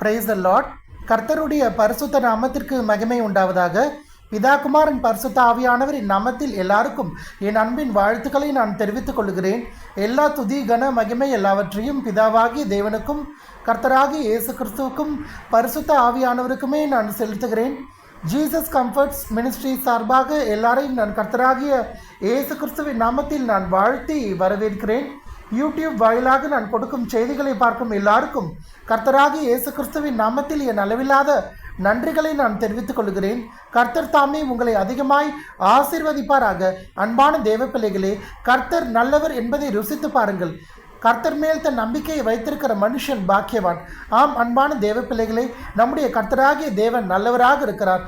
Praise the Lord. கர்த்தருடைய பரிசுத்த நாமத்திற்கு மகிமை உண்டாவதாக. பிதா குமாரன் பரிசுத்த ஆவியானவரின் நாமத்தில் எல்லாருக்கும் என் அன்பின் வாழ்த்துக்களை நான் தெரிவித்துக் கொள்கிறேன். எல்லா துதி கன மகிமை எல்லாவற்றையும் பிதாவாகிய தேவனுக்கும் கர்த்தராகிய இயேசு கிறிஸ்துவுக்கும் பரிசுத்த ஆவியானவருக்குமே நான் செலுத்துகிறேன். ஜீசஸ் கம்ஃபர்ட்ஸ் மினிஸ்ட்ரி சார்பாக எல்லாரையும் நான் கர்த்தராகிய இயேசு கிறிஸ்துவின் நாமத்தில் நான் வாழ்த்தி வரவேற்கிறேன். யூடியூப் வாயிலாக நான் கொடுக்கும் செய்திகளை பார்க்கும் எல்லாருக்கும் கர்த்தராகிய இயேசு கிறிஸ்துவின் நாமத்தில் என் அளவில்லாத நன்றிகளை நான் தெரிவித்துக் கொள்கிறேன். கர்த்தர் தாமே உங்களை அதிகமாய் ஆசீர்வதிப்பாராக. அன்பான தேவ பிள்ளைகளே, கர்த்தர் நல்லவர் என்பதை ருசித்து பாருங்கள். கர்த்தர் மேல் தன் நம்பிக்கையை வைத்திருக்கிற மனுஷன் பாக்கியவான். ஆம் அன்பான தேவ பிள்ளைகளே, நம்முடைய கர்த்தராகிய தேவன் நல்லவராக இருக்கிறார்.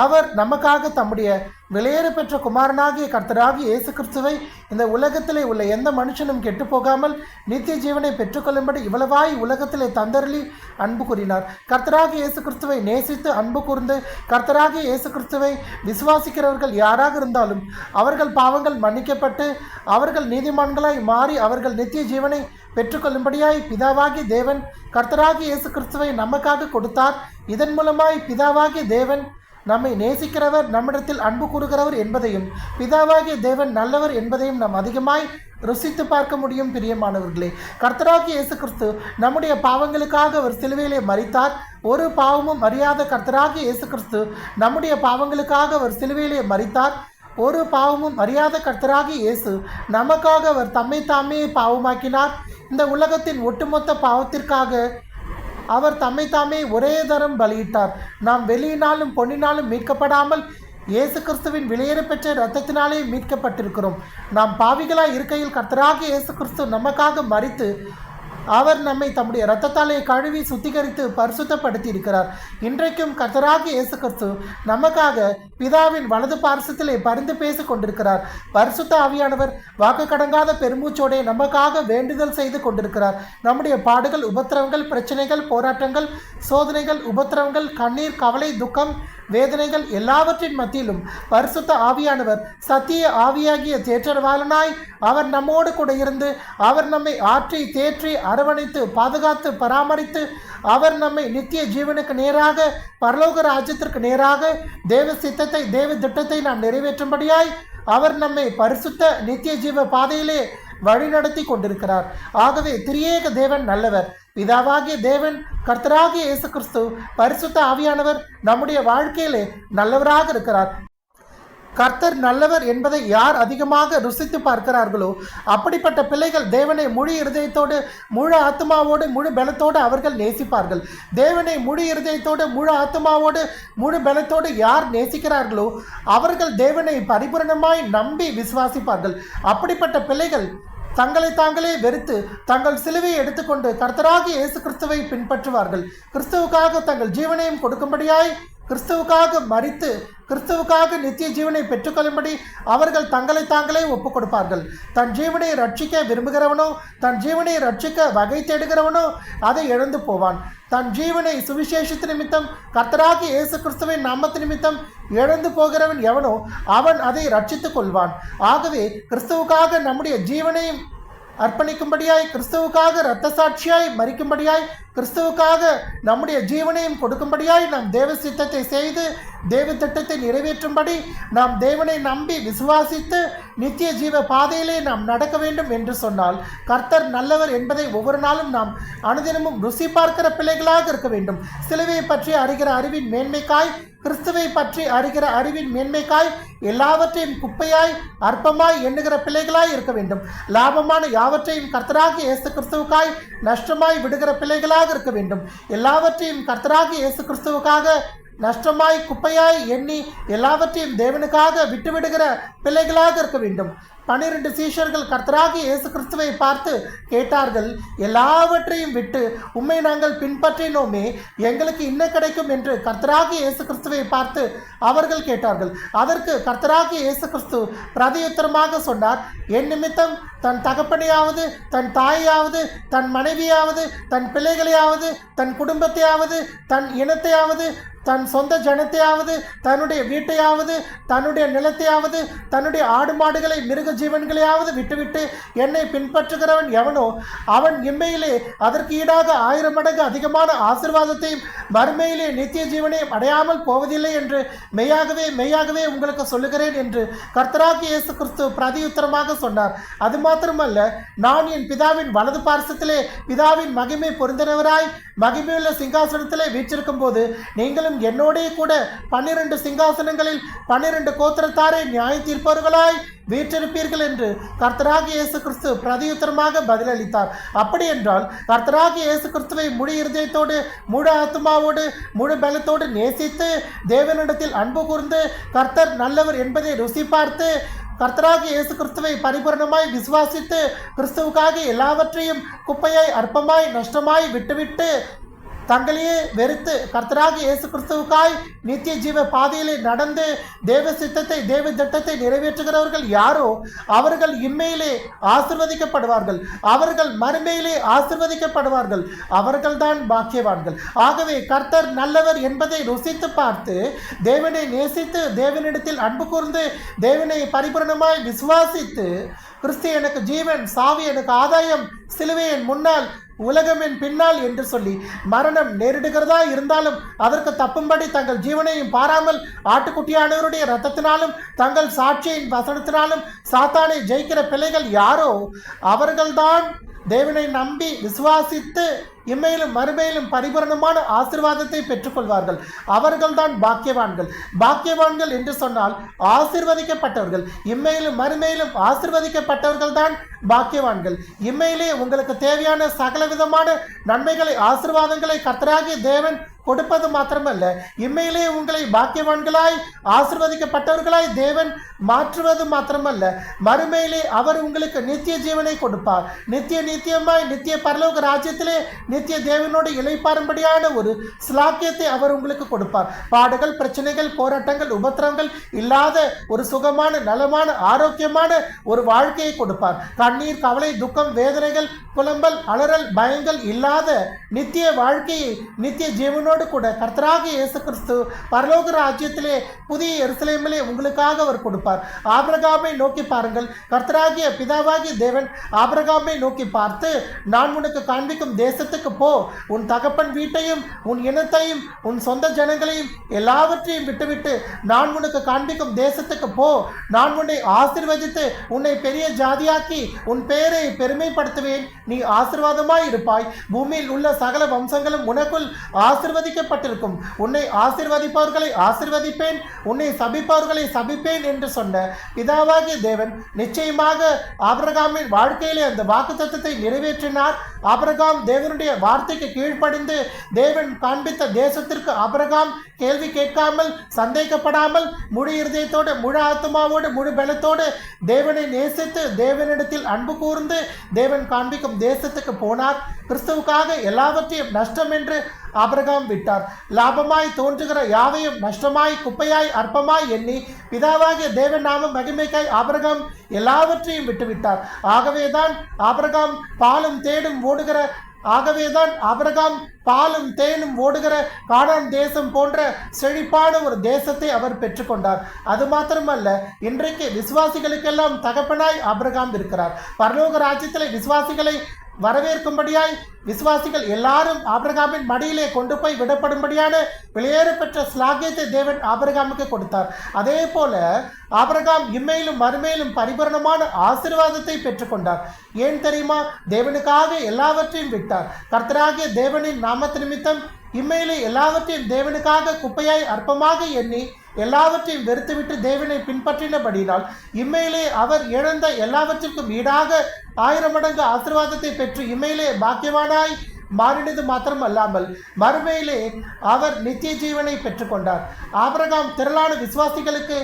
அவர் நமக்காக தம்முடைய விலையேற பெற்ற குமாரனாகிய கர்த்தராகிய இயேசு கிறிஸ்துவை இந்த உலகத்திலே உள்ள எந்த மனுஷனும் கெட்டு போகாமல் நித்திய ஜீவனை பெற்றுக்கொள்ளும்படி இவ்வளவாய் உலகத்திலே தந்தருளி அன்பு கூறினார். கர்த்தராகிய இயேசு கிறிஸ்துவை நேசித்து அன்பு கூர்ந்து கர்த்தராகிய இயேசு கிறிஸ்துவை விசுவாசிக்கிறவர்கள் யாராக இருந்தாலும் அவர்கள் பாவங்கள் மன்னிக்கப்பட்டு அவர்கள் நீதிமான்களாய் மாறி அவர்கள் நித்திய ஜீவனை பெற்றுக்கொள்ளும்படியாய் பிதாவாகிய தேவன் கர்த்தராகிய இயேசு கிறிஸ்துவை நமக்காக கொடுத்தார். இதன் மூலமாய் பிதாவாகிய தேவன் நம்மை நேசிக்கிறவர், நம்மிடத்தில் அன்பு கூறுகிறவர் என்பதையும் பிதாவாகிய தேவன் நல்லவர் என்பதையும் நாம் அதிகமாய் ருசித்து பார்க்க முடியும். பிரியமானவர்களே, கர்த்தராகிய இயேசு கிறிஸ்து நம்முடைய பாவங்களுக்காக அவர் சிலுவையிலே மரித்தார். ஒரு பாவமும் அறியாத கர்த்தராகிய இயேசு கிறிஸ்து நம்முடைய பாவங்களுக்காக அவர் சிலுவையிலே மரித்தார். ஒரு பாவமும் அறியாத கர்த்தராகிய இயேசு நமக்காக அவர் தம்மை தாமே பாவமாக்கினார். இந்த உலகத்தின் ஒட்டுமொத்த பாவத்திற்காக அவர் தம்மை தாமே ஒரே தரம் பலியிட்டார். நாம் வெளியினாலும் பொன்னினாலும் மீட்கப்படாமல் இயேசு கிறிஸ்துவின் விலையேற பெற்ற இரத்தத்தினாலே மீட்கப்பட்டிருக்கிறோம். நாம் பாவிகளாய் இருக்கையில் கர்த்தராகிய இயேசு கிறிஸ்து நமக்காக மரித்து அவர் நம்மை தம்முடைய இரத்தத்தாலே கழுவி சுத்திகரித்து பரிசுத்தப்படுத்தி இருக்கிறார். இன்றைக்கும் கர்த்தராகிய இயேசு கிறிஸ்து நமக்காக பிதாவின் வலது பார்சத்திலே பரிந்து பேசி கொண்டிருக்கிறார். பரிசுத்த ஆவியானவர் வாக்கு கடங்காத பெருமூச்சோடே நமக்காக வேண்டுதல் செய்து கொண்டிருக்கிறார். நம்முடைய பாடுகள், உபத்திரவங்கள், பிரச்சனைகள், போராட்டங்கள், சோதனைகள், உபத்திரவங்கள், கண்ணீர், கவலை, துக்கம், வேதனைகள் எல்லாவற்றின் மத்தியிலும் பரிசுத்த ஆவியானவர் சத்திய ஆவியாகிய தேற்றரவாளனாய் அவர் நம்மோடு கூட இருந்து அவர் நம்மை ஆற்றி தேற்றி அரவணைத்து பாதுகாத்து பராமரித்து அவர் நம்மை நித்திய ஜீவனுக்கு நேராக பரலோக ராஜ்யத்திற்கு நேராக தேவ சித்தத்தை தேவ திட்டத்தை நாம் நிறைவேற்றும்படியாய் அவர் நம்மை பரிசுத்த நித்திய ஜீவ பாதையிலே வழிநடத்தி கொண்டிருக்கிறார். ஆகவே திரியேக தேவன் நல்லவர். பிதாவாகிய தேவன் கர்த்தராகிய இயேசு கிறிஸ்து பரிசுத்த ஆவியானவர் நம்முடைய வாழ்க்கையிலே நல்லவராக இருக்கிறார். கர்த்தர் நல்லவர் என்பதை யார் அதிகமாக ருசித்து பார்க்கிறார்களோ அப்படிப்பட்ட பிள்ளைகள் தேவனை முழு இருதயத்தோடு முழு ஆத்மாவோடு முழு பலத்தோடு அவர்கள் நேசிப்பார்கள். தேவனை முழு இருதயத்தோடு முழு ஆத்மாவோடு முழு பலத்தோடு யார் நேசிக்கிறார்களோ அவர்கள் தேவனை பரிபூரணமாய் நம்பி விசுவாசிப்பார்கள். அப்படிப்பட்ட பிள்ளைகள் தங்களை தாங்களே வெறுத்து தங்கள் சிலுவையை எடுத்துக்கொண்டு கர்த்தராகிய இயேசு கிறிஸ்துவை பின்பற்றுவார்கள். கிறிஸ்துவுக்காக தங்கள் ஜீவனையும் கொடுக்கும்படியாய் கிறிஸ்துவுக்காக மரித்து கிறிஸ்துவுக்காக நித்திய ஜீவனை பெற்றுக்கொள்ளும்படி அவர்கள் தங்களை தாங்களே ஒப்புக் கொடுப்பார்கள். தன் ஜீவனை ரட்சிக்க விரும்புகிறவனோ தன் ஜீவனை ரட்சிக்க வகை தேடுகிறவனோ அதை இழந்து போவான். தன் ஜீவனை சுவிசேஷத்து நிமித்தம் கர்த்தராகிய இயேசு கிறிஸ்துவின் நாமத்து நிமித்தம் இழந்து போகிறவன் எவனோ அவன் அதை ரட்சித்துக் கொள்வான். ஆகவே கிறிஸ்துவுக்காக நம்முடைய ஜீவனையும் அர்ப்பணிக்கும்படியாய் கிறிஸ்துவுக்காக இரத்த சாட்சியாய் மரிக்கும்படியாய் கிறிஸ்துவுக்காக நம்முடைய ஜீவனையும் கொடுக்கும்படியாய் நாம் தேவ சித்தத்தை செய்து தேவ திட்டத்தை நிறைவேற்றும்படி நாம் தேவனை நம்பி விசுவாசித்து நித்திய ஜீவ பாதையிலே நாம் நடக்க வேண்டும் என்று சொன்னால் கர்த்தர் நல்லவர் என்பதை ஒவ்வொரு நாளும் நாம் அனுதினமும் ருசி பார்க்கிற பிள்ளைகளாக இருக்க வேண்டும். சிலுவையை பற்றி அறிகிற அறிவின் மேன்மைக்காய் கிறிஸ்துவை பற்றி அறிகிற அறிவின் மேன்மைக்காய் எல்லாவற்றையும் குப்பையாய் அற்பமாய் எண்ணுகிற பிள்ளைகளாய் இருக்க வேண்டும். லாபமான யாவற்றையும் கர்த்தராகிய இயேசு கிறிஸ்துவுக்காய் நஷ்டமாய் விடுகிற பிள்ளைகளாக இருக்க வேண்டும். எல்லாவற்றையும் கர்த்தராகிய இயேசு கிறிஸ்துவுக்காக நஷ்டமாய் குப்பையாய் எண்ணி எல்லாவற்றையும் தேவனுக்காக விட்டுவிடுகிற பிள்ளைகளாக இருக்க வேண்டும். 12 சீஷர்கள் கர்த்தராகிய இயேசு கிறிஸ்துவை பார்த்து கேட்டார்கள், எல்லாவற்றையும் விட்டு உம்மை நாங்கள் பின்பற்றினோமே, எங்களுக்கு என்ன கிடைக்கும் என்று கர்த்தராகிய இயேசு கிறிஸ்துவை பார்த்து அவர்கள் கேட்டார்கள். அதற்கு கர்த்தராகிய இயேசு கிறிஸ்து பிரதியுத்தரமாக சொன்னார், என் நிமித்தம் தன் தகப்பனையாவது தன் தாயையாவது தன் மனைவியாவது தன் பிள்ளைகளையாவது தன் குடும்பத்தையாவது தன் இனத்தையாவது தன் சொந்த ஜனத்தையாவது தன்னுடைய வீட்டையாவது தன்னுடைய நிலத்தையாவது தன்னுடைய ஆடு மாடுகளை மிருக ஜீவன்களையாவது விட்டுவிட்டு என்னை பின்பற்றுகிறவன் எவனோ அவன் இம்மையிலே அதற்கு ஈடாக 1000 மடங்கு அதிகமான ஆசீர்வாதத்தையும் மறுமையிலே நித்திய ஜீவனையும் அடையாமல் போவதில்லை என்று மெய்யாகவே மெய்யாகவே உங்களுக்கு சொல்லுகிறேன் என்று கர்த்தராகிய இயேசு கிறிஸ்து பிரதியுத்தரமாக சொன்னார். அது மாத்திரமல்ல, நான் என் பிதாவின் வலது பார்சத்திலே பிதாவின் மகிமை பொருந்தினவராய் மகிமையுள்ள சிங்காசனத்திலே வீற்றிருக்கும் போது நீங்களும் என்னோடே கூட 12 சிங்காசனங்களில் 12 கோத்திரத்தாரை நியாய தீர்ப்பவர்களாய் வீற்றிருப்பீர்கள் என்று கர்த்தராகிய இயேசு கிறிஸ்து பிரதியுத்தரமாக பதிலளித்தார். அப்படி என்றால் கர்த்தராகிய இயேசு கிறிஸ்துவை முழு இருதயத்தோடு முழு ஆத்மாவோடு முழு பலத்தோடு நேசித்து தேவனிடத்தில் அன்பு கூர்ந்து கர்த்தர் நல்லவர் என்பதை ருசி பார்த்து கர்த்தராகிய இயேசு கிறிஸ்துவை பரிபூரணமாய் விசுவாசித்து கிறிஸ்துவுக்காக எல்லாவற்றையும் குப்பையாய் அற்பமாய் நஷ்டமாய் விட்டுவிட்டு தங்களையே வெறுத்து கர்த்தராகிய இயேசு கிறிஸ்துவுக்காய் நித்திய ஜீவ பாதையிலே நடந்து தேவ சித்தத்தை தேவ திட்டத்தை நிறைவேற்றுகிறவர்கள் யாரோ அவர்கள் இம்மையிலே ஆசிர்வதிக்கப்படுவார்கள், அவர்கள் மறுமையிலே ஆசிர்வதிக்கப்படுவார்கள், அவர்கள்தான் பாக்கியவான்கள். ஆகவே கர்த்தர் நல்லவர் என்பதை ருசித்து பார்த்து தேவனை நேசித்து தேவனிடத்தில் அன்பு கூர்ந்து தேவனை பரிபூரணமாய் விசுவாசித்து கிறிஸ்து எனக்கு ஜீவன், சாவி எனக்கு ஆதாயம், சிலுவை என் முன்னால், உலகம் என் பின்னால் என்று சொல்லி மரணம் நேரிடுகிறதா இருந்தாலும் அதற்கு தப்பும்படி தங்கள் ஜீவனையும் பாராமல் ஆட்டுக்குட்டியானவருடைய இரத்தத்தினாலும் தங்கள் சாட்சியின் வசனத்தினாலும் சாத்தானை ஜெயிக்கிற பிள்ளைகள் யாரோ அவர்கள்தான் தேவனை நம்பி விசுவாசித்து இம்மையிலும் மறுமையிலும் பரிபூரணமான ஆசீர்வாதத்தை பெற்றுக்கொள்வார்கள். அவர்கள்தான் பாக்கியவான்கள். பாக்கியவான்கள் என்று சொன்னால் ஆசீர்வதிக்கப்பட்டவர்கள். இம்மையிலும் மறுமையிலும் ஆசீர்வதிக்கப்பட்டவர்கள் தான் பாக்கியவான்கள். இம்மையிலே உங்களுக்கு தேவையான சகல விதமான நன்மைகளை ஆசீர்வாதங்களை கர்த்தராகிய தேவன் கொடுப்பது மாத்திரமல்ல, இம்மையிலே உங்களை பாக்கியவான்களாய் ஆசீர்வதிக்கப்பட்டவர்களாய் தேவன் மாற்றுவது மாத்திரமல்ல, மறுமையிலே அவர் உங்களுக்கு நித்திய ஜீவனை கொடுப்பார். நித்தியமாய் நித்திய பரலோக ராஜ்யத்திலே நித்திய தேவனோடு இளைப்பாரும்படியான ஒரு ஸ்லாக்கியத்தை அவர் உங்களுக்கு கொடுப்பார். பாடுகள், பிரச்சனைகள், போராட்டங்கள், உபத்திரங்கள் இல்லாத ஒரு சுகமான நலமான ஆரோக்கியமான ஒரு வாழ்க்கையை கொடுப்பார். கண்ணீர், கவலை, துக்கம், வேதனைகள், புலம்பல், அலறல், பயங்கள் இல்லாத நித்திய வாழ்க்கையை நித்திய ஜீவனோடு கூட கர்த்தராகிய இயேசு கிறிஸ்து பரலோக ராஜ்யத்திலே புதிய எருசலேமிலே உங்களுக்காக அவர் கொடுப்பார். ஆபிரகாமை நோக்கி பாருங்கள். கர்த்தராகிய பிதாவாகிய தேவன் ஆபிரகாமை நோக்கி பார்த்து, நான் உனக்கு காண்பிக்கும் தேசத்துக்கு போ, உன் தகப்பன் வீட்டையும் உன் இனத்தையும் உன் சொந்த ஜனங்களையும் எல்லாவற்றையும் விட்டுவிட்டு நான் உனக்கு காண்பிக்கும் தேசத்துக்கு போ, நான் உன்னை ஆசீர்வதித்து உன்னை பெரிய ஜாதியாக்கி உன் பெயரை பெருமைப்படுத்துவேன், நீ ஆசீர்வாதமாய் இருப்பாய், பூமியில் உள்ள சகல வம்சங்களும் உனக்குள் ஆசீர்வதிக்கப்பட்டிருக்கும், உன்னை ஆசீர்வதிப்பவர்களை ஆசீர்வதிப்பேன், உன்னை சபிப்பவர்களை சபிப்பேன் என்று சொன்ன பிதாவாகிய தேவன் நிச்சயமாக ஆபிரகாமின் வாழ்க்கையிலே அந்த வாக்குத்தத்தத்தை நிறைவேற்றினார். ஆபிரகாம் தேவனுடைய வார்த்தைக்கு கீழ்ப்படிந்து தேவன் காண்பித்த தேசத்திற்கு ஆபிரகாம் கேள்வி கேட்காமல் சந்தேகப்படாமல் முழு இருதயத்தோடு முழு ஆத்மாவோடு முழு பலத்தோடு தேவனை நேசித்து தேவனிடத்தில் அன்பு கூர்ந்து தேவன் காண்பிக்கும் தேசத்துக்கு போனார். கிறிஸ்துவுக்காக எல்லாவற்றையும் நஷ்டம் என்று ஆபிரகாம் விட்டார். லாபமாய் தோன்றுகிற யாவையும் நஷ்டமாய் குப்பையாய் அற்பமாய் எண்ணி பிதாவாகிய தேவன் நாம மகிமைக்காய் ஆபிரகாம் எல்லாவற்றையும் விட்டுவிட்டார். ஆகவேதான் ஆபிரகாம் பாலும் தேனும் ஓடுகிற கானான் தேசம் போன்ற செழிப்பான ஒரு தேசத்தை அவர் பெற்றுக்கொண்டார். அது மாத்திரமல்ல, இன்றைக்கு விசுவாசிகளுக்கெல்லாம் தகப்பனாய் ஆபிரகாம் இருக்கிறார். பரலோக ராஜ்யத்திலே விசுவாசிகளை வரவேற்கும்படியாய் விசுவாசிகள் எல்லாரும் ஆபிரகாமின் மடியிலே கொண்டு போய் விடப்படும்படியான வெளியேற பெற்ற ஸ்லாகியத்தை தேவன் ஆபிரகாமுக்கு கொடுத்தார். அதே போல ஆபிரகாம் இம்மையிலும் மறுமையிலும் பரிபூரணமான ஆசீர்வாதத்தை பெற்றுக்கொண்டார். ஏன் தெரியுமா? தேவனுக்காக எல்லாவற்றையும் விட்டார். கர்த்தராகிய தேவனின் நாமத்து நிமித்தம் இம்மையிலே எல்லாவற்றையும் தேவனுக்காக குப்பையாய் அற்பமாக எண்ணி எல்லாவற்றையும் வெறுத்துவிட்டு தேவனை பின்பற்றினபடினால் இம்மையிலே அவர் இழந்த எல்லாவற்றிற்கும் ஈடாக 1000 மடங்கு ஆசீர்வாதத்தை பெற்று இம்மையிலே பாக்கியவானாய் மாறினது மாத்திரம் அல்லாமல் மறுமையிலே அவர் நித்திய ஜீவனை பெற்றுக்கொண்டார். ஆபிரகாம் திரளான விசுவாசிகளுக்கு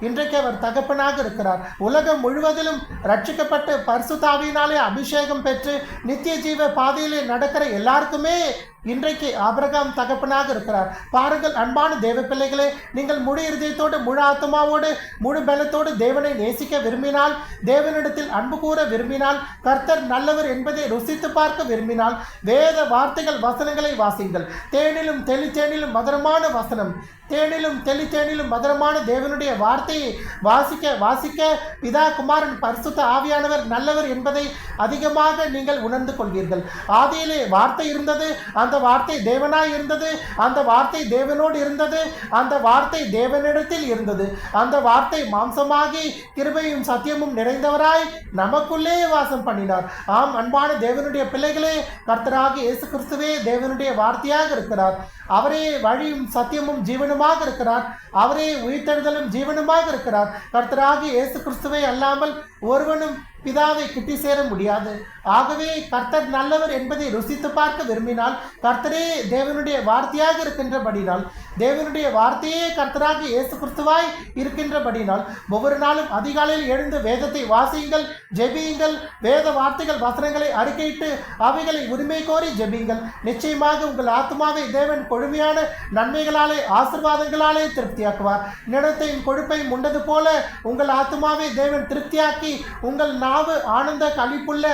இன்றைக்கு அவர் தகப்பனாக இருக்கிறார். உலகம் முழுவதிலும் ரட்சிக்கப்பட்டு பரிசுத்த ஆவியினாலே அபிஷேகம் பெற்று நித்திய ஜீவ பாதையிலே நடக்கிற எல்லாருக்குமே இன்றைக்கு ஆபிரகாம் தகப்பனாக இருக்கிறார். பாருங்கள் அன்பான தேவ பிள்ளைகளே, நீங்கள் முழு இருதயத்தோடு முழு ஆத்மாவோடு முழு பலத்தோடு தேவனை நேசிக்க விரும்பினால், தேவனிடத்தில் அன்பு கூற விரும்பினால், கர்த்தர் நல்லவர் என்பதை ருசித்து பார்க்க விரும்பினால், வேத வார்த்தைகள் வசனங்களை வாசிங்கள். தேனிலும் தெளித்தேனிலும் மதுரமான வசனம், தேனிலும் தெளித்தேனிலும் மதுரமான தேவனுடைய வார்த்தையை வாசிக்க வாசிக்க பிதா குமாரன் பரிசுத்த ஆவியானவர் நல்லவர் என்பதை அதிகமாக நீங்கள் உணர்ந்து கொள்வீர்கள். ஆதியிலே வார்த்தை இருந்தது, அந்த வார்த்தை தேவனாய் இருந்தது, அந்த வார்த்தை தேவனோடு இருந்தது, அந்த வார்த்தை தேவனிடத்தில் இருந்தது, அந்த வார்த்தை மாம்சமாகி கிருபையும் சத்தியமும் நிறைந்தவராய் நமக்குள்ளே வாசம் பண்ணினார். ஆம் அன்பான தேவனுடைய பிள்ளைகளே, கர்த்தராகிய இயேசு கிறிஸ்துவே தேவனுடைய வார்த்தையாக இருக்கிறார். அவரே வழியும் சத்தியமும் ஜீவனுமாக இருக்கிறார். அவரே உயிர்த்தெழுதலும் ஜீவனுமாக இருக்கிறார். கர்த்தராகிய இயேசு கிறிஸ்துவை அல்லாமல் ஒருவனும் பிதாவை கிட்டி சேர முடியாது. ஆகவே கர்த்தர் நல்லவர் என்பதை ருசித்து பார்க்க விரும்பினால், கர்த்தரே தேவனுடைய வார்த்தையாக இருக்கின்றபடினால், தேவனுடைய வார்த்தையே கர்த்தராக இயேசு கிறிஸ்துவாய் இருக்கின்றபடினால், ஒவ்வொரு நாளும் அதிகாலையில் எழுந்து வேதத்தை வாசியுங்கள், ஜெபியுங்கள். வேத வார்த்தைகள் வசனங்களை அறிக்கையிட்டு அவைகளை உரிமை கோரி ஜெபியுங்கள். நிச்சயமாக உங்கள் ஆத்மாவை தேவன் கொழுமையான நன்மைகளாலே ஆசீர்வாதங்களாலே திருப்தியாக்குவார். நிலத்தையும் கொழுப்பையும் உண்டது போல உங்கள் ஆத்மாவை தேவன் திருப்தியாக்கி உங்கள் நாவு ஆனந்த களிப்புள்ள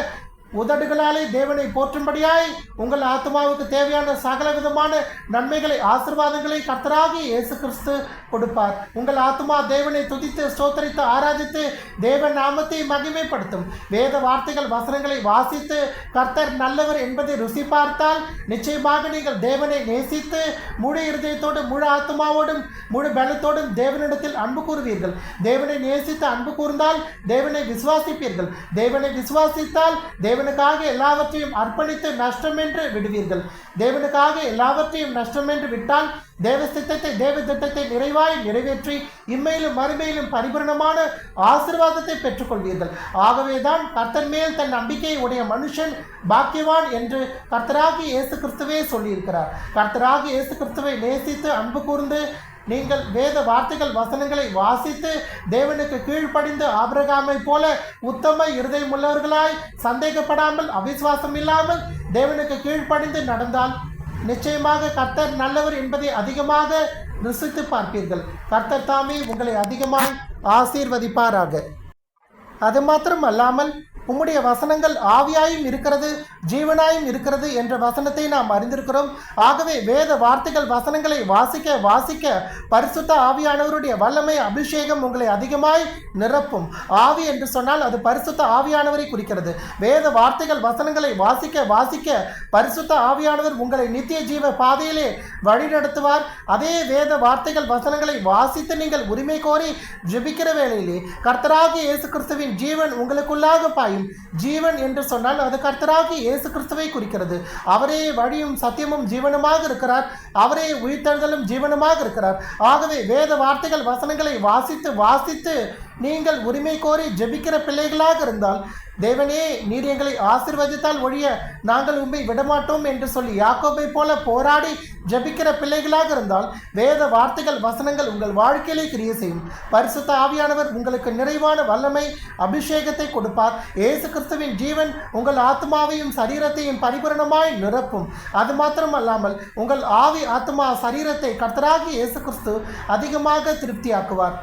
உதடுகளாலே தேவனை போற்றும்படியாய் உங்கள் ஆத்மாவுக்கு தேவையான சகல விதமான நன்மைகளை ஆசீர்வாதங்களை கர்த்தராகிய இயேசு கிறிஸ்து கொடுப்பார். உங்கள் ஆத்மா தேவனை துதித்து ஸ்தோத்தரித்து ஆராதித்து தேவன் நாமத்தை மகிமைப்படுத்தும். வேத வார்த்தைகள் வசனங்களை வாசித்து கர்த்தர் நல்லவர் என்பதை ருசி பார்த்தால் நிச்சயமாக நீங்கள் தேவனை நேசித்து முழு இருதயத்தோடு முழு ஆத்மாவோடும் முழு பலத்தோடும் தேவனிடத்தில் அன்பு கூறுவீர்கள். தேவனை நேசித்து அன்பு கூர்ந்தால் தேவனை விசுவாசிப்பீர்கள். தேவனை விசுவாசித்தால் தேவனுக்காக எல்லாவற்றையும் அர்ப்பணித்து நஷ்டம் என்று விடுவீர்கள். தேவனுக்காக எல்லாவற்றையும் நஷ்டம் என்று விட்டால் தேவ திட்டத்தை நிறைவாய் நிறைவேற்றி இம்மையிலும் மறுமையிலும் பரிபூரணமான ஆசீர்வாதத்தை பெற்றுக்கொள்வீர்கள். ஆகவேதான் கர்த்தர் மேல் தன் நம்பிக்கையை உடைய மனுஷன் பாக்கியவான் என்று கர்த்தராகிய இயேசு கிறிஸ்துவே சொல்லியிருக்கிறார். கர்த்தராகிய இயேசு கிறிஸ்துவை நேசித்து அன்பு கூர்ந்து நீங்கள் வேத வார்த்தைகள் வசனங்களை வாசித்து தேவனுக்கு கீழ்ப்படிந்து ஆபிரகாமை போல உத்தம இருதயமுள்ளவர்களாய் சந்தேகப்படாமல் அவிசுவாசம் இல்லாமல் தேவனுக்கு கீழ்ப்படிந்து நடந்தால் நிச்சயமாக கர்த்தர் நல்லவர் என்பதை அதிகமாக ருசித்து பார்ப்பீர்கள். கர்த்தர் தாமே உங்களை அதிகமாய் ஆசீர்வதிப்பாராக. அது மாத்திரம் அல்லாமல் உம்முடைய வசனங்கள் ஆவியாயும் இருக்கிறது ஜீவனாயும் இருக்கிறது என்ற வசனத்தை நாம் அறிந்திருக்கிறோம். ஆகவே வேத வார்த்தைகள் வசனங்களை வாசிக்க வாசிக்க பரிசுத்த ஆவியானவருடைய வல்லமை அபிஷேகம் உங்களை அதிகமாய் நிரப்பும். ஆவி என்று சொன்னால் அது பரிசுத்த ஆவியானவரை குறிக்கிறது. வேத வார்த்தைகள் வசனங்களை வாசிக்க வாசிக்க பரிசுத்த ஆவியானவர் உங்களை நித்திய ஜீவ பாதையிலே வழி நடத்துவார். அதே வேத வார்த்தைகள் வசனங்களை வாசித்து நீங்கள் உரிமை கோரி ஜெபிக்கிற வேளையிலே கர்த்தராகிய இயேசு கிறிஸ்துவின் ஜீவன் உங்களுக்குள்ளாக பாயும். ஜீவன் என்று சொன்னால் அது கர்த்தராகிய இயேசு கிறிஸ்துவை குறிக்கிறது. அவரே வழியும் சத்தியமும் ஜீவனுமாக இருக்கிறார். அவரே உயிர்த்தெழுதலும் ஜீவனுமாக இருக்கிறார். ஆகவே வேத வார்த்தைகள் வசனங்களை வாசித்து வாசித்து நீங்கள் உரிமை கோரி ஜெபிக்கிற பிள்ளைகளாக இருந்தால், தேவனே நீர் எங்களை ஆசீர்வதித்தால் ஒழிய நாங்கள் உம்மை விடமாட்டோம் என்று சொல்லி யாக்கோபை போல போராடி ஜெபிக்கிற பிள்ளைகளாக இருந்தால், வேத வார்த்தைகள் வசனங்கள் உங்கள் வாழ்க்கையிலே கிரியை செய்யும். பரிசுத்த ஆவியானவர் உங்களுக்கு நிறைவான வல்லமை அபிஷேகத்தை கொடுப்பார். இயேசு கிறிஸ்துவின் ஜீவன் உங்கள் ஆத்மாவையும் சரீரத்தையும் பரிபூரணமாய் நிரப்பும். அது மாத்திரம் அல்லாமல் உங்கள் ஆவி ஆத்மா சரீரத்தை கர்த்தராகிய இயேசு கிறிஸ்து அதிகமாக திருப்தியாக்குவார்.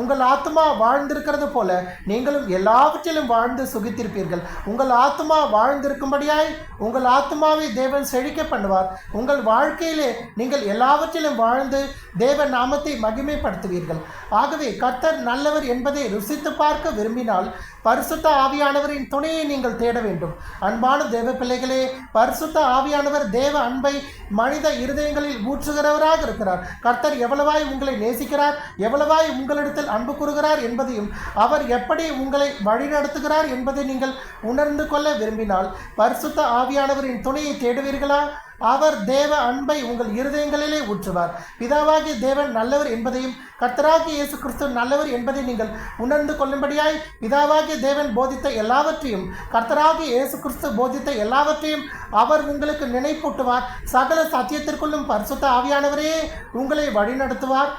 உங்கள் ஆத்மா வாழ்ந்திருக்கிறது போல நீங்களும் எல்லாவற்றிலும் வாழ்ந்து சுகித்திருப்பீர்கள். உங்கள் ஆத்மா வாழ்ந்திருக்கும்படியாய் உங்கள் ஆத்மாவை தேவன் செழிக்க பண்ணுவார். உங்கள் வாழ்க்கையிலே நீங்கள் எல்லாவற்றிலும் வாழ்ந்து தேவ நாமத்தை மகிமைப்படுத்துவீர்கள். ஆகவே கர்த்தர் நல்லவர் என்பதை ருசித்து பார்க்க விரும்பினால் பரிசுத்த ஆவியானவரின் துணையை நீங்கள் தேட வேண்டும். அன்பான தேவ பிள்ளைகளே, பரிசுத்த ஆவியானவர் தேவ அன்பை மனித இருதயங்களில் ஊற்றுகிறவராக இருக்கிறார். கர்த்தர் எவ்வளவாய் உங்களை நேசிக்கிறார், எவ்வளவாய் உங்களிடத்தில் அன்பு கூறுகிறார் என்பதையும் அவர் எப்படி உங்களை வழிநடத்துகிறார் என்பதை நீங்கள் உணர்ந்து கொள்ள விரும்பினால் பரிசுத்த ஆவியானவரின் துணையை தேடுவீர்களா? அவர் தேவ அன்பை உங்கள் இருதயங்களிலே ஊற்றுவார். பிதாவாகிய தேவன் நல்லவர் என்பதையும் கர்த்தராகிய இயேசு கிறிஸ்து நல்லவர் என்பதை நீங்கள் உணர்ந்து கொள்ளும்படியாய் பிதாவாகிய தேவன் போதித்த எல்லாவற்றையும் கர்த்தராகிய இயேசு கிறிஸ்து போதித்த எல்லாவற்றையும் அவர் உங்களுக்கு நினைப்பூட்டுவார். சகல சத்தியத்திற்குள்ளும் பரிசுத்த ஆவியானவரே உங்களை வழிநடத்துவார்.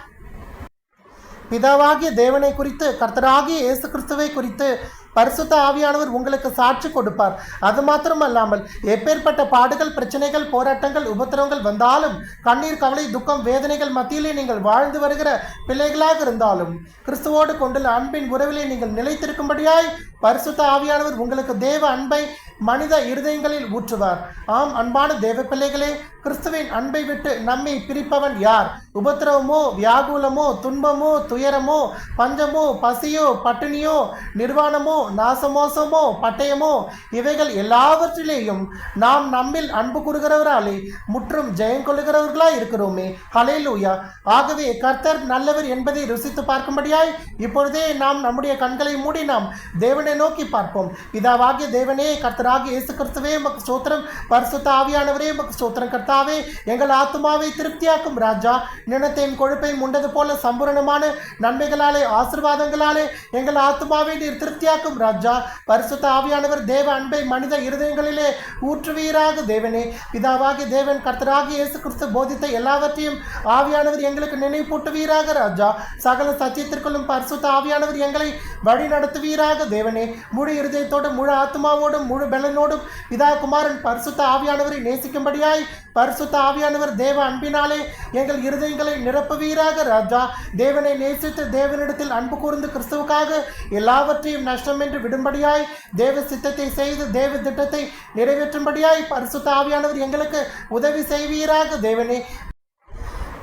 பிதாவாகிய தேவனை குறித்து கர்த்தராகிய இயேசு கிறிஸ்துவை குறித்து பரிசுத்த ஆவியானவர் உங்களுக்கு சாட்சி கொடுப்பார். அது மாத்திரமல்லாமல் எப்பேற்பட்ட பாடுகள், பிரச்சனைகள், போராட்டங்கள், உபத்திரவங்கள் வந்தாலும், கண்ணீர், கவலை, துக்கம், வேதனைகள் மத்தியிலே நீங்கள் வாழ்ந்து வருகிற பிள்ளைகளாக இருந்தாலும், கிறிஸ்துவோடு கொண்டுள்ள அன்பின் உறவிலே நீங்கள் நிலைத்திருக்கும்படியாய் பரிசுத்த ஆவியானவர் உங்களுக்கு தேவ அன்பை மனித இருதயங்களில் ஊற்றுவார். ஆம் அன்பான தேவ பிள்ளைகளே, கிறிஸ்துவின் அன்பை விட்டு நம்மை பிரிப்பவன் யார்? உபத்திரவமோ, வியாகுலமோ, துன்பமோ, துயரமோ, பஞ்சமோ, பசியோ, பட்டினியோ, நிர்வாணமோ, நாசமோசமோ, பட்டயமோ, இவைகள் எல்லாவற்றிலேயும் நாம் நம்மில் அன்பு கூறுகிறவராலே முற்றும் ஜெயம் கொள்ளுகிறவர்களாய் இருக்கிறோமே. ஹல்லேலூயா. ஆகவே கர்த்தர் நல்லவர் என்பதை ருசித்து பார்க்கும்படியாய் இப்பொழுதே நாம் நம்முடைய கண்களை மூடி நாம் தேவனை நோக்கி பார்ப்போம். பிதாவாகிய தேவனே, கர்த்தராகிய இயேசு கிறிஸ்துவே, உமக்கு ஸ்தோத்திரம். பரிசுத்த ஆவியானவரே, உமக்கு ஸ்தோத்திரம். கர்த்தாவே, எங்கள் ஆத்துமாவை திருப்தியாக்கும் ராஜா. நினத்தையும் கொழுப்பையும் உண்டது போல சம்பூரணமான நன்மைகளாலே, ஆசீர்வாதங்களாலே எங்கள் ஆத்துமாவை நீர் திருப்தியாக்கும் ராஜா. பரிசுத்த ஆவியானவர் தேவ அன்பை மனித இருதயங்களிலே ஊற்றுவீராக தேவனே. பிதாவாகிய தேவன் கர்த்தராகிய இயேசு கிறிஸ்து போதித்த எல்லாவற்றையும் ஆவியானவர் எங்களுக்கு நினைப்பூட்டுவீராக ராஜா. சகல சத்தியத்திற்குள்ளும் பரிசுத்த ஆவியானவர் எங்களை வழி நடத்துவீராக தேவனே. முழு இருதயத்தோடும், முழு ஆத்மாவோடும், முழு பலனோடும் பிதா, குமாரன், பரிசுத்த ஆவியானவரை நேசிக்கும்படியாய் பரிசுத்த ஆவியானவர் தேவ அன்பினாலே எங்கள் இருதயங்களை நிரப்புவீராக ராஜா. தேவனை நேசித்து தேவனிடத்தில் அன்பு கூர்ந்து கிறிஸ்துவுக்காக எல்லாவற்றையும் நஷ்டம் என்று விடும்படியாய் தேவ சித்தத்தை செய்து தேவ திட்டத்தை நிறைவேற்றும்படியாய் பரிசுத்த ஆவியானவர் எங்களுக்கு உதவி செய்வீராக தேவனே.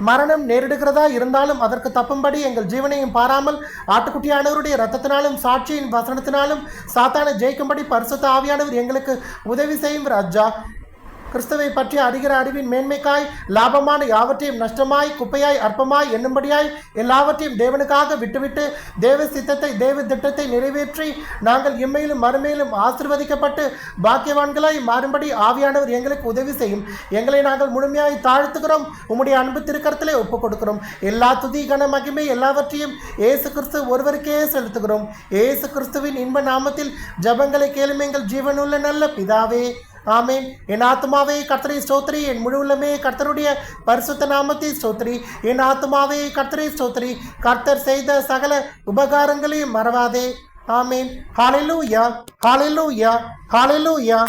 மரணம் நேரிடுகிறதா இருந்தாலும் அதற்கு தப்பும்படி எங்கள் ஜீவனையும் பாராமல் ஆட்டுக்குட்டியானவருடைய இரத்தத்தினாலும் சாட்சியின் வசனத்தினாலும் சாத்தானை ஜெயிக்கும்படி பரிசுத்த ஆவியானவர் எங்களுக்கு உதவி செய்யும் ராஜா. கிறிஸ்துவை பற்றி அறிகிற அறிவின் மேன்மைக்காய் லாபமான யாவற்றையும் நஷ்டமாய், குப்பையாய், அற்பமாய் எண்ணும்படியாய் எல்லாவற்றையும் தேவனுக்காக விட்டுவிட்டு தேவ சித்தத்தை, தேவ திட்டத்தை நிறைவேற்றி நாங்கள் இம்மையிலும் மறுமையிலும் ஆசீர்வதிக்கப்பட்டு பாக்கியவான்களாய் மாறும்படி ஆவியானவர் எங்களுக்கு உதவி செய்யும். எங்களை நாங்கள் முழுமையாய் தாழ்த்துகிறோம். உம்முடைய அன்பு திருக்கரத்திலே ஒப்புக் கொடுக்கிறோம். எல்லா துதி, கன, மகிமை எல்லாவற்றையும் இயேசு கிறிஸ்து ஒருவருக்கே செலுத்துகிறோம். இயேசு கிறிஸ்துவின் இன்ப நாமத்தில் ஜெபங்களை கேளும் எங்கள் ஜீவனுள்ள நல்ல பிதாவே, ஆமேன். என் ஆத்மாவே கர்த்தரை ஸ்தோத்திரி, என் முழு உள்ளமே கர்த்தருடைய பரிசுத்த நாமத்தை ஸ்தோத்திரி. என் ஆத்மாவே கர்த்தரை ஸ்தோத்திரி, கர்த்தர் செய்த சகல உபகாரங்களையும் மறவாதே. ஆமேன். ஹல்லேலூயா, ஹல்லேலூயா, ஹல்லேலூயா.